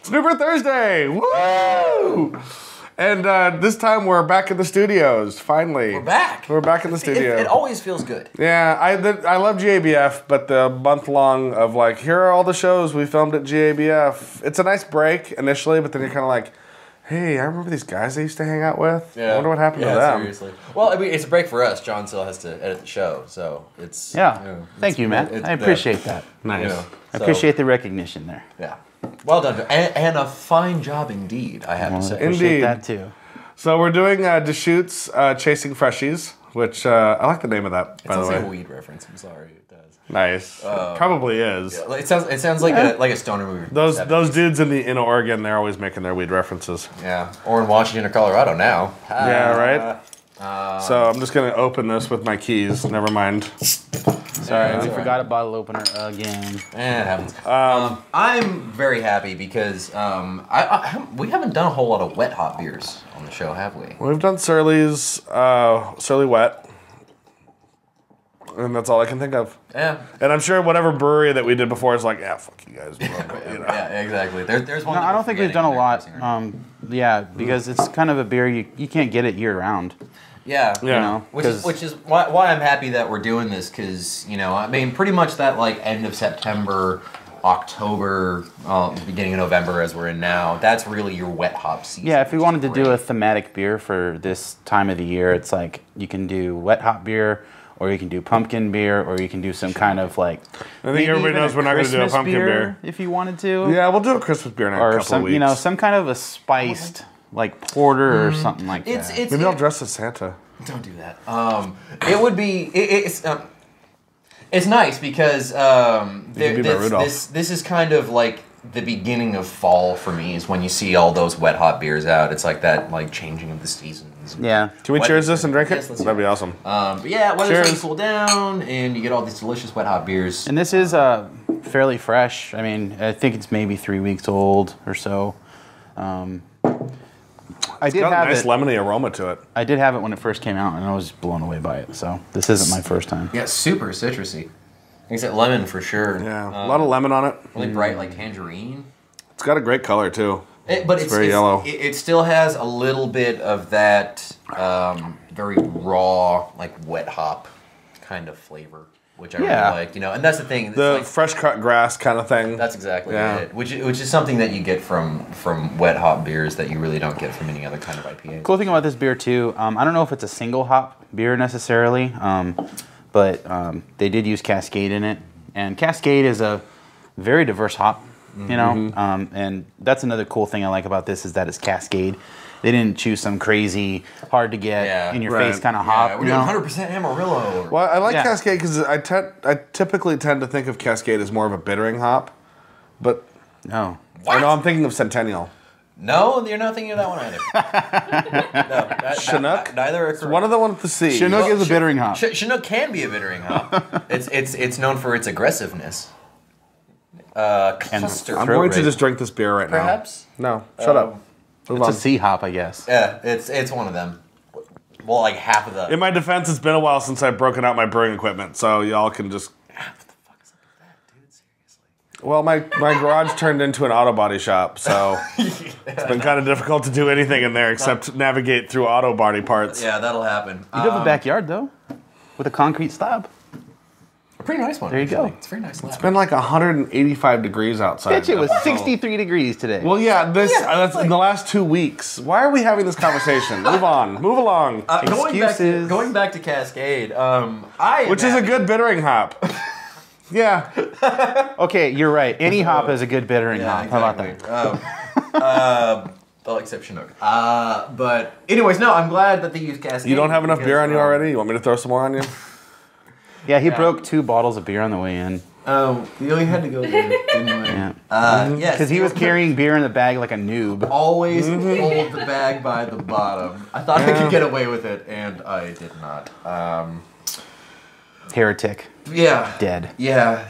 Snooper Thursday! Woo! And this time we're back in the studios, finally. We're back. We're back in the studio. It always feels good. Yeah, I love GABF, but the month long of like, here are all the shows we filmed at GABF. It's a nice break initially, but then you're kind of like, hey, I remember these guys I used to hang out with. Yeah. I wonder what happened to them. Seriously. Well, I mean, it's a break for us. John still has to edit the show, so it's... Yeah. You know, thank you, man. I appreciate that. Nice. You know, I appreciate the recognition there. Yeah. Well done. And a fine job indeed, I have to say. I appreciate that, too. So we're doing Deschutes Chasin Freshies, which I like the name of that, by the way. It's a weed reference. I'm sorry. It does. Nice. Probably is. Yeah, it sounds like a stoner movie. Those dudes in Oregon, they're always making their weed references. Yeah. Or in Washington or Colorado now. Yeah, right? So I'm just going to open this with my keys. Never mind. Sorry, we forgot a bottle opener again. It happens. I'm very happy because we haven't done a whole lot of wet hop beers on the show, have we? We've done Surly's, Surly Wet. And that's all I can think of. Yeah. And I'm sure whatever brewery that we did before is like, yeah, fuck you guys. You know. Yeah, exactly. There's one. No, I don't think we've done a lot. Yeah, because it's kind of a beer you can't get it year round. Yeah, you know, which is why I'm happy that we're doing this, because I mean, pretty much that like end of September, October, beginning of November, as we're in now, that's really your wet hop season. Yeah, if we wanted to do a thematic beer for this time of the year, it's like you can do wet hop beer, or you can do pumpkin beer, or you can do some kind of like. I think everybody knows we're not going to do a pumpkin beer if you wanted to. Yeah, we'll do a Christmas beer in a couple of weeks. Some kind of a spiced. Like porter or something like that. Maybe I'll dress as Santa. Don't do that. It would be. It's nice because this is kind of like the beginning of fall for me. Is when you see all those wet hop beers out. It's like that like changing of the seasons. Yeah. Can we cheers this and drink it? Yes, That'd be awesome. But yeah, weather's starting to cool down, and you get all these delicious wet hop beers. And this is fairly fresh. I mean, I think it's maybe 3 weeks old or so. It's got a nice lemony aroma to it. I did have it when it first came out, and I was blown away by it. So this isn't my first time. Yeah, super citrusy. It's that lemon for sure. Yeah, a lot of lemon on it. Really bright, like tangerine. It's got a great color too. But it's very yellow. It still has a little bit of that very raw, like wet hop kind of flavor, which I really like. And that's the thing. The like, fresh cut grass kind of thing. That's exactly it. Which is something that you get from wet hop beers that you really don't get from any other kind of IPA. Cool thing about this beer too, I don't know if it's a single hop beer necessarily, but they did use Cascade in it, and Cascade is a very diverse hop. And that's another cool thing I like about this is that it's Cascade. They didn't choose some crazy, hard to get in your face kind of hop. Yeah, we're doing 100% Amarillo. Well, I like Cascade because I typically tend to think of Cascade as more of a bittering hop, but no, I know I'm thinking of Centennial. No, you're not thinking of that one either. Chinook. Neither are correct. It's one of the ones with the C. Chinook is a bittering hop. Chinook can be a bittering hop. It's known for its aggressiveness. Custard. I'm going to just drink this beer right now. Perhaps? No, shut up. Move it's on. a C hop, I guess. Yeah, it's one of them. Well, like half of the. In my defense, it's been a while since I've broken out my brewing equipment, so y'all can just. What the fuck is up with that, dude? Seriously. Well, my garage turned into an auto body shop, so it's been kind of difficult to do anything in there except navigate through auto body parts. Yeah, that'll happen. You do have a backyard though, with a concrete slab. Pretty nice one. There you go. It's a very nice lab. It's been like 185 degrees outside. Bitch, it was 63 degrees today. Well, yeah, that's in the last 2 weeks. Why are we having this conversation? Move on. Move along. Excuses. Going back to Cascade, which is a good bittering hop. Yeah. Okay, you're right. Any hop is a good bittering hop. Exactly. How about that? Well, except Chinook. But anyways, no, I'm glad that they use Cascade. You don't have enough beer on you already? You want me to throw some more on you? Yeah, he broke 2 bottles of beer on the way in. Oh, you only had to go there, didn't we? Yeah. Yes. Because he was carrying beer in the bag like a noob. Always hold the bag by the bottom. I thought I could get away with it, and I did not. Heretic. Yeah. Dead. Yeah.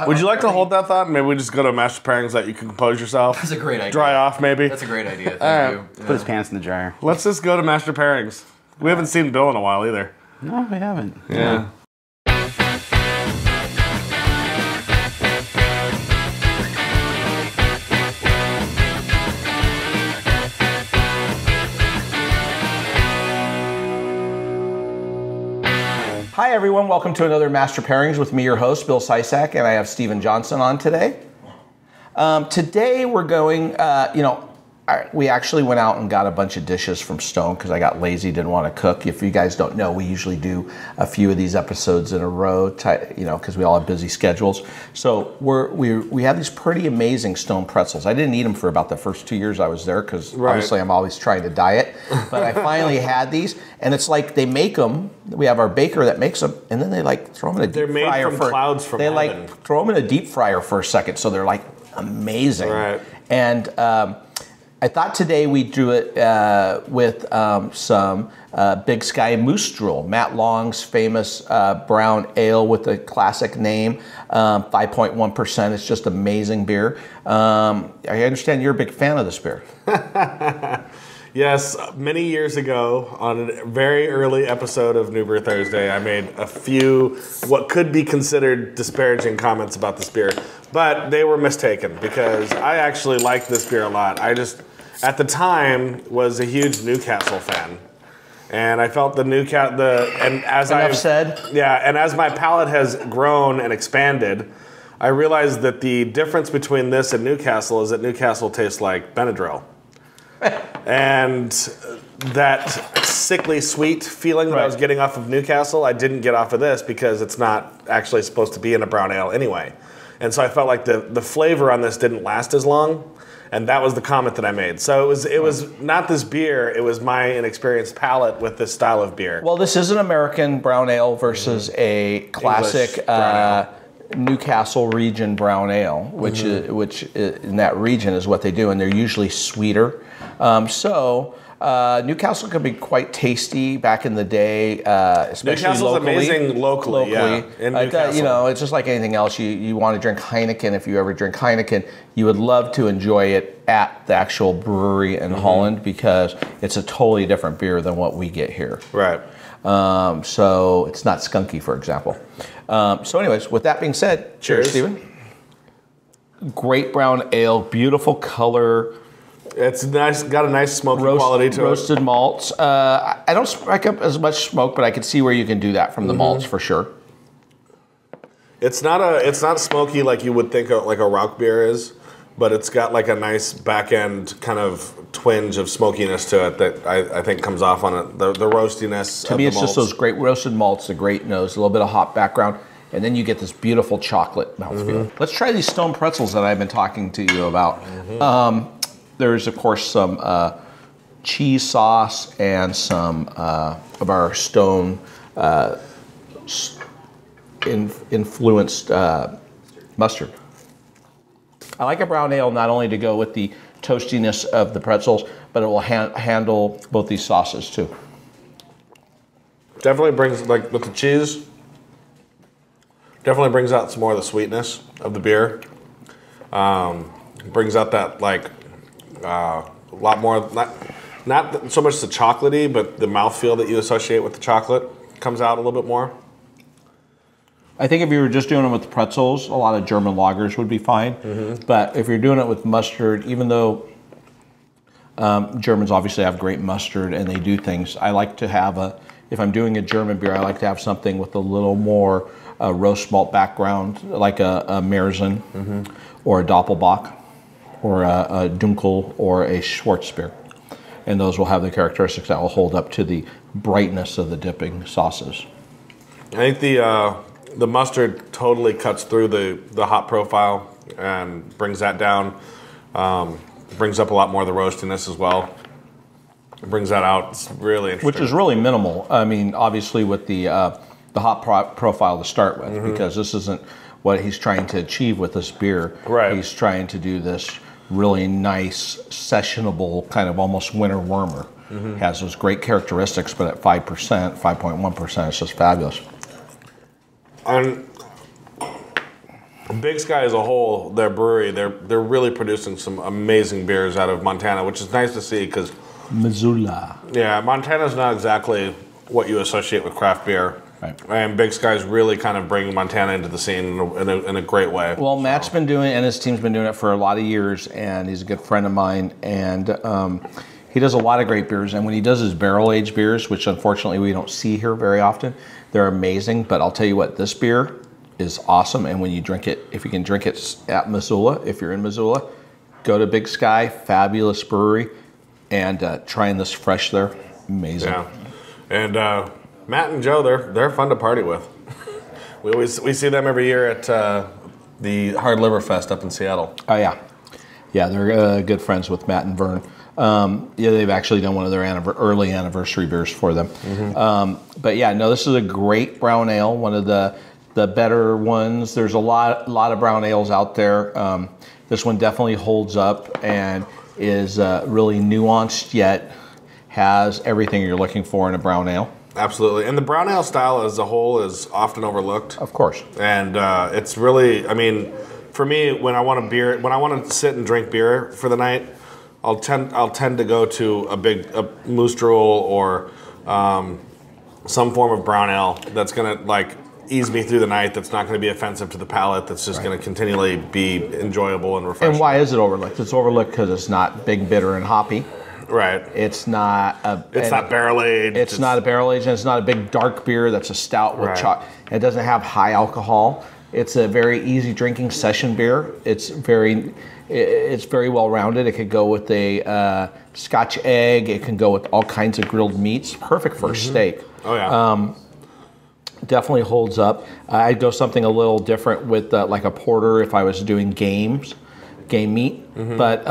Would you like to hold that thought? Maybe we just go to Master Pairings that you can compose yourself. That's a great idea. Dry off, maybe. That's a great idea. Thank you. Put his pants in the dryer. Let's just go to Master Pairings. We haven't seen Bill in a while either. No, we haven't. Yeah. Hi, everyone. Welcome to another Master Pairings with me, your host, Bill Sysak, and I have Stephen Johnson on today. Today we're going, we actually went out and got a bunch of dishes from Stone because I got lazy, didn't want to cook. If you guys don't know, we usually do a few of these episodes in a row, because we all have busy schedules. So we have these pretty amazing Stone pretzels. I didn't eat them for about the first 2 years I was there because obviously I'm always trying to diet. But I finally had these, and it's like they make them. We have our baker that makes them, and then they like throw them in a deep fryer. They're made from clouds from heaven. They like throw them in a deep fryer for a second, so they're like amazing. Right. And I thought today we'd do it with some Big Sky Moose Drool, Matt Long's famous brown ale with a classic name, 5.1%. It's just amazing beer. I understand you're a big fan of this beer. Yes, many years ago, on a very early episode of New Beer Thursday, I made a few what could be considered disparaging comments about this beer, but they were mistaken because I actually like this beer a lot. I just, at the time, was a huge Newcastle fan, and I felt the and as my palate has grown and expanded, I realized that the difference between this and Newcastle is that Newcastle tastes like Benadryl. And that sickly sweet feeling that I was getting off of Newcastle, I didn't get off of this because it's not actually supposed to be in a brown ale anyway. And so I felt like the flavor on this didn't last as long, and that was the comment that I made. So it was not this beer, it was my inexperienced palate with this style of beer. Well, this is an American brown ale versus a classic Newcastle region brown ale, which in that region is what they do, and they're usually sweeter. Newcastle could be quite tasty back in the day, especially Newcastle's locally. Amazing locally. Yeah, in Newcastle. It's just like anything else. You want to drink Heineken. If you ever drink Heineken, you would love to enjoy it at the actual brewery in Holland because it's a totally different beer than what we get here. Right. So it's not skunky, for example. So anyways, with that being said, cheers, Stephen. Great brown ale, beautiful color. It's nice, got a nice smoky quality to it. Roasted malts. I don't strike up as much smoke, but I can see where you can do that from the malts for sure. It's not smoky like you would think like a rock beer is, but it's got like a nice back end kind of twinge of smokiness to it that I think comes off on it. The roastiness. To me, it's just those great roasted malts, a great nose, a little bit of hop background, and then you get this beautiful chocolate mouthfeel. Let's try these Stone pretzels that I've been talking to you about. There's, of course, some cheese sauce and some of our Stone influenced mustard. I like a brown ale not only to go with the toastiness of the pretzels, but it will handle both these sauces too. Definitely brings, like with the cheese, definitely brings out some more of the sweetness of the beer. Brings out that like a lot more, not so much the chocolatey, but the mouthfeel that you associate with the chocolate comes out a little bit more. I think if you were just doing it with pretzels, a lot of German lagers would be fine. But if you're doing it with mustard, even though Germans obviously have great mustard and they do things, I like to have if I'm doing a German beer, I like to have something with a little more roast malt background, like a Märzen or a Doppelbock or a Dunkel or a Schwarzbier. And those will have the characteristics that will hold up to the brightness of the dipping sauces. I think the mustard totally cuts through the hop profile and brings that down. Brings up a lot more of the roastiness as well. It brings that out. It's really interesting. Which is really minimal. I mean, obviously with the hop profile to start with, because this isn't what he's trying to achieve with this beer. Right. He's trying to do this really nice, sessionable, kind of almost winter warmer. Has those great characteristics, but at 5%, 5.1%, it's just fabulous. And Big Sky as a whole, their brewery, they're really producing some amazing beers out of Montana, which is nice to see because Missoula. Yeah, Montana's not exactly what you associate with craft beer. Right. And Big Sky's really kind of bringing Montana into the scene in a great way. Well, Matt's been doing it, and his team's been doing it for a lot of years, and he's a good friend of mine. And He does a lot of great beers, and when he does his barrel-aged beers, which unfortunately we don't see here very often, they're amazing. But I'll tell you what, this beer is awesome, and when you drink it, if you can drink it at Missoula, if you're in Missoula, go to Big Sky, fabulous brewery, and trying this fresh there, amazing. Yeah, and Matt and Joe, they're fun to party with. we see them every year at the Hard Liver Fest up in Seattle. Oh yeah, yeah, they're good friends with Matt and Vern. Yeah, they've actually done one of their early anniversary beers for them. But yeah, no, this is a great brown ale, one of the better ones. There's a lot of brown ales out there. This one definitely holds up and is really nuanced, yet has everything you're looking for in a brown ale. Absolutely, and the brown ale style as a whole is often overlooked. Of course, and it's really, I mean, for me, when I want to sit and drink beer for the night, I'll tend to go to a Moose Drool or some form of brown ale that's gonna like ease me through the night. That's not going to be offensive to the palate. That's just going to continually be enjoyable and refreshing. And why is it overlooked? It's overlooked because it's not big, bitter, and hoppy. Right. It's not barrel aged. It's not a barrel aged, and it's not a big dark beer that's a stout with chalk. It doesn't have high alcohol. It's a very easy drinking session beer. It's very well rounded. It could go with a Scotch egg. It can go with all kinds of grilled meats. Perfect for a steak. Oh yeah. Definitely holds up. I'd go something a little different with like a porter if I was doing game meat. But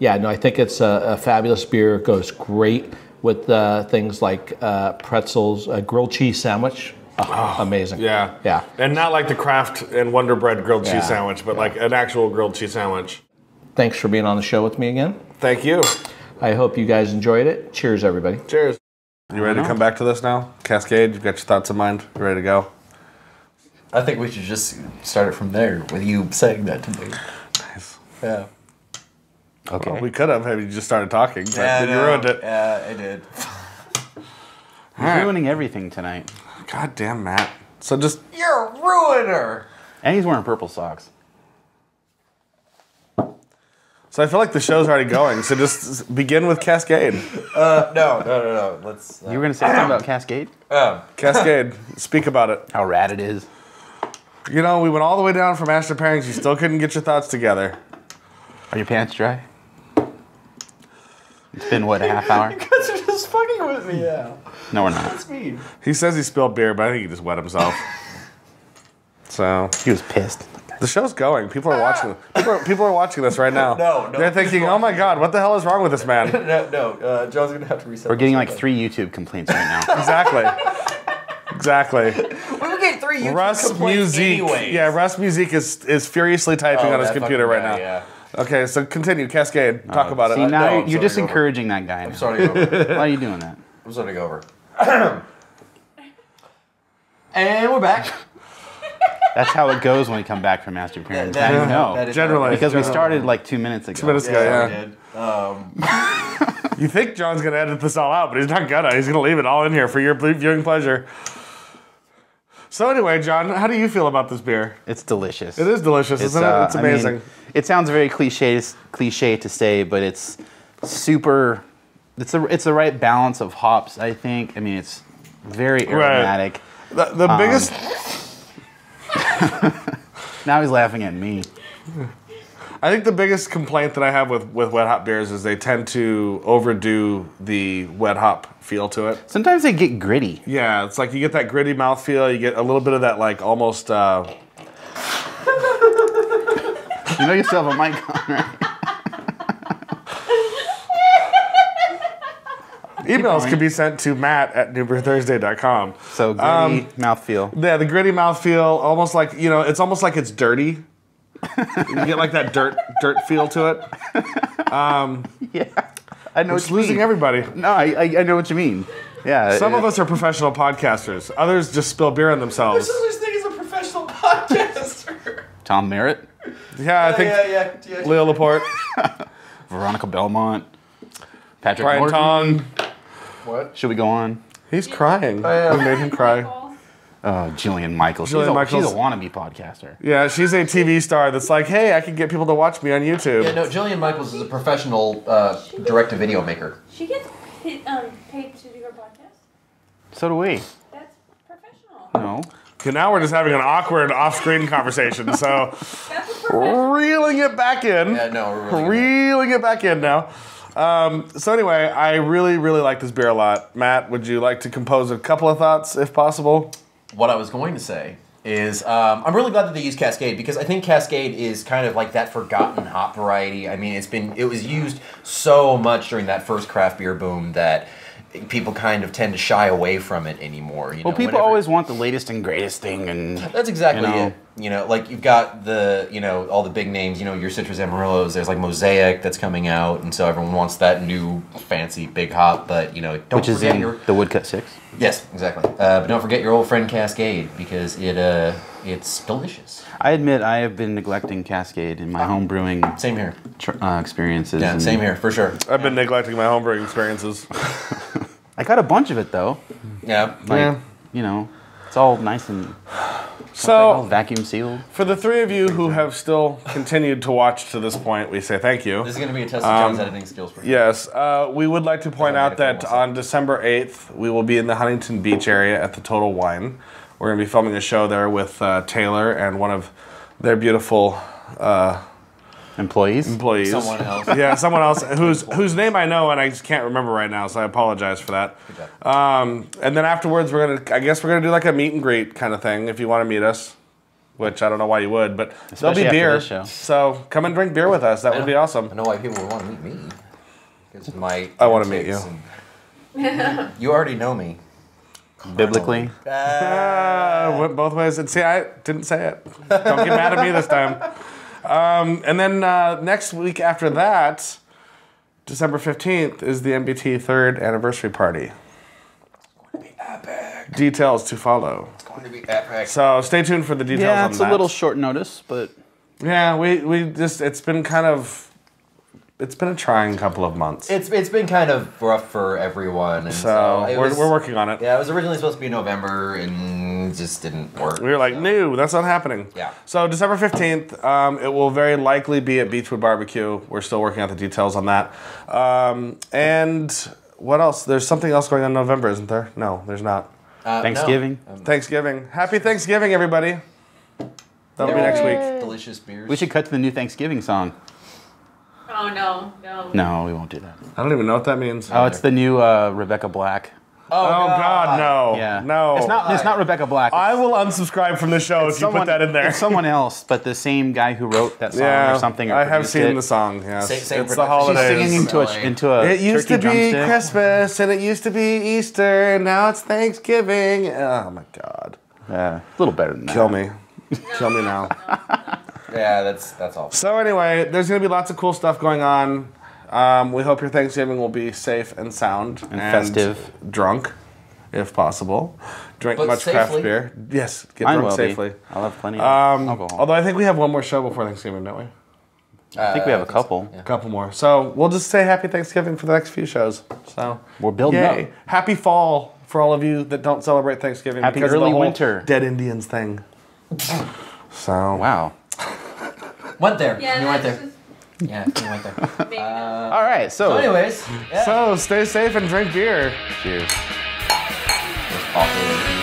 yeah, no, I think it's a fabulous beer. It goes great with things like pretzels, a grilled cheese sandwich. Amazing. Yeah. Yeah. And not like the Kraft and Wonder Bread grilled cheese sandwich, but like an actual grilled cheese sandwich. Thanks for being on the show with me again. Thank you. I hope you guys enjoyed it. Cheers, everybody. Cheers. You ready to come back to this now? Cascade, you've got your thoughts in mind? You ready to go? I think we should just start it from there with you saying that to me. Nice. Yeah. Okay. Well, we could have you just started talking, but then you ruined it. Yeah, I did. He's ruining everything tonight. God damn, Matt. So just... You're a ruiner! And he's wearing purple socks. So I feel like the show's already going, so just begin with Cascade. No. Let's... You were going to say something about Cascade? Cascade, speak about it. How rad it is. You know, we went all the way down for Master Pairings, you still couldn't get your thoughts together. Are your pants dry? It's been, what, a half hour? You guys are just fucking with me now. No, we're not. That's mean. He says he spilled beer, but I think he just wet himself. So... He was pissed. The show's going. People are watching. People are watching this right now. No. They're thinking, "Oh my God, what the hell is wrong with this man?" No. John's gonna have to reset. We're getting like 3 YouTube complaints right now. Exactly. We would get 3 YouTube Russ complaints Music. anyways. Yeah, Russ Music is furiously typing on his computer right now. Yeah. Okay, so continue, Cascade. Talk about it. See, now No, you're just starting encouraging that guy. I'm starting over. Why are you doing that? I'm starting over. And we're back. That's how it goes when we come back from Master Pairings. That I is- know. that is Generally. Because we started like 2 minutes ago. 2 minutes ago, Yeah, yeah. we did. You think John's gonna edit this all out, but he's not gonna. He's gonna leave it all in here for your viewing pleasure. So anyway, John, how do you feel about this beer? It's delicious. It is delicious, isn't it? It's amazing. I mean, it sounds very cliche to say, but it's super. It's the right balance of hops, I think. I mean, it's very aromatic. The biggest. Now he's laughing at me. I think the biggest complaint that I have with wet hop beers is they tend to overdo the wet hop feel to it. Sometimes they get gritty. Yeah, it's like you get that gritty mouthfeel. You get a little bit of that like almost. You know you still have a mic on, right? Emails can be sent to matt@newbrewthursday.com. So gritty mouthfeel. Yeah, the gritty mouthfeel, almost like it's almost like it's dirty. You get like that dirt feel to it. Yeah, I know. It's losing everybody. No, I know what you mean. Yeah. Some of us are professional podcasters. Others just spill beer on themselves. There's no such thing as a professional podcaster. Tom Merritt, Yeah, I think Yeah. Leo Laporte, Veronica Belmont, Patrick Brian Morton. Tong. What? Should we go on? He's crying. We made him cry. Oh, Jillian Michaels. She's a wannabe podcaster. Yeah, she's a TV star that's like, hey, I can get people to watch me on YouTube. Yeah, no, Jillian Michaels is a professional direct-to-video maker. She gets paid to do her podcast. So do we. That's professional. No. Okay, now we're just having an awkward off-screen conversation, so reeling it back in. Yeah, no, we're really reeling it back in now. So anyway, I really, really like this beer a lot. Matt, would you like to compose a couple of thoughts, if possible? What I was going to say is I'm really glad that they use Cascade, because I think Cascade is kind of like that forgotten hop variety. I mean, it was used so much during that first craft beer boom that people kind of tend to shy away from it anymore. You know, people always want the latest and greatest thing, and that's exactly it. You know, like you've got the, you know, all the big names, you know, your Citrus Amarillos, there's like Mosaic that's coming out, and so everyone wants that new fancy big hop, but, you know, Which is in the Woodcut 6? Yes, exactly. But don't forget your old friend Cascade, because it's delicious. I admit I have been neglecting Cascade in my home brewing Same here. Experiences. Yeah, same here, for sure. I've been neglecting my homebrewing experiences. I got a bunch of it, though. Yeah. Like, you know, it's all nice and vacuum sealed. For the three of you who have still continued to watch to this point, we say thank you. This is going to be a test of John's editing skills. For Yes. We would like to point out that on December 8th, we will be in the Huntington Beach area at the Total Wine. We're going to be filming a show there with Taylor and one of their beautiful... Employees. Someone else. Yeah, someone else whose name I know and I just can't remember right now, so I apologize for that. Good job. And then afterwards, I guess we're gonna do like a meet and greet kind of thing if you want to meet us, which I don't know why you would, but Especially there'll be beer. after this show. So come and drink beer with us. That would be awesome. I know why people would want to meet me. Because I want to meet you. You already know me. Biblically. Went both ways. And see, I didn't say it. Don't get mad at me this time. And then next week after that, December 15th, is the MBT 3rd anniversary party. It's going to be epic. Details to follow. It's going to be epic. So stay tuned for the details on that. Yeah, it's a little short notice, but... Yeah, we just, it's been a trying couple of months. It's been kind of rough for everyone. And so we're working on it. Yeah, it was originally supposed to be November and it just didn't work. We were like, no, that's not happening. Yeah. So December 15th, it will very likely be at Beachwood BBQ. We're still working out the details on that. And what else? There's something else going on in November, isn't there? No, there's not. Thanksgiving. No. Thanksgiving. Happy Thanksgiving, everybody. That'll be next week. Delicious beers. We should cut to the new Thanksgiving song. Oh, no. No, we won't do that. I don't even know what that means. Oh, it's the new Rebecca Black. Oh God, no. Yeah. No. It's not Rebecca Black. I will unsubscribe from the show if you put that in there. It's someone else, but the same guy who wrote that song or something. Or I have seen the song, yes. Same it's the holidays. She's singing into a It used to turkey be drumstick. Christmas, and it used to be Easter, and now it's Thanksgiving. Oh my God. A little better than that. Kill me. Kill me now. Yeah, that's all. So anyway, there's going to be lots of cool stuff going on. We hope your Thanksgiving will be safe and sound. And festive. Drunk, if possible. Drink But much safely. craft beer. Yes, get Mine drunk will safely. be. I'll have plenty of alcohol. Although I think we have one more show before Thanksgiving, don't we? I think we have a couple. A couple more. So we'll just say Happy Thanksgiving for the next few shows. So We're building yay. up. Happy fall for all of you that don't celebrate Thanksgiving. Happy because early of the whole winter. Dead Indians thing. So Wow. Went there. Yeah, you went that's there. just Yeah, you went there. maybe not. All right, So anyways, yeah. So stay safe and drink beer. cheers. Awful.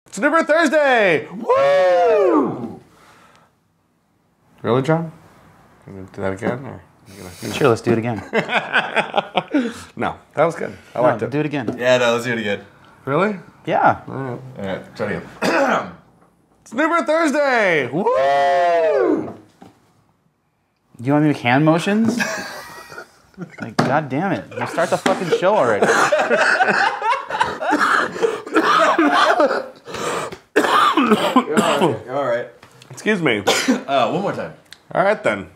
It's Super Thursday! Woo! Really, John? Can we do that again? Or Sure, let's do it again. no, that was good. I liked it. Do it again. Yeah, no, let's do it again. Really? Yeah. Alright, try it again. It's Super Thursday! Woo! Do you want me to make hand motions? Like, God damn it. Let's start the fucking show already. Alright. Excuse me. One more time. All right, then.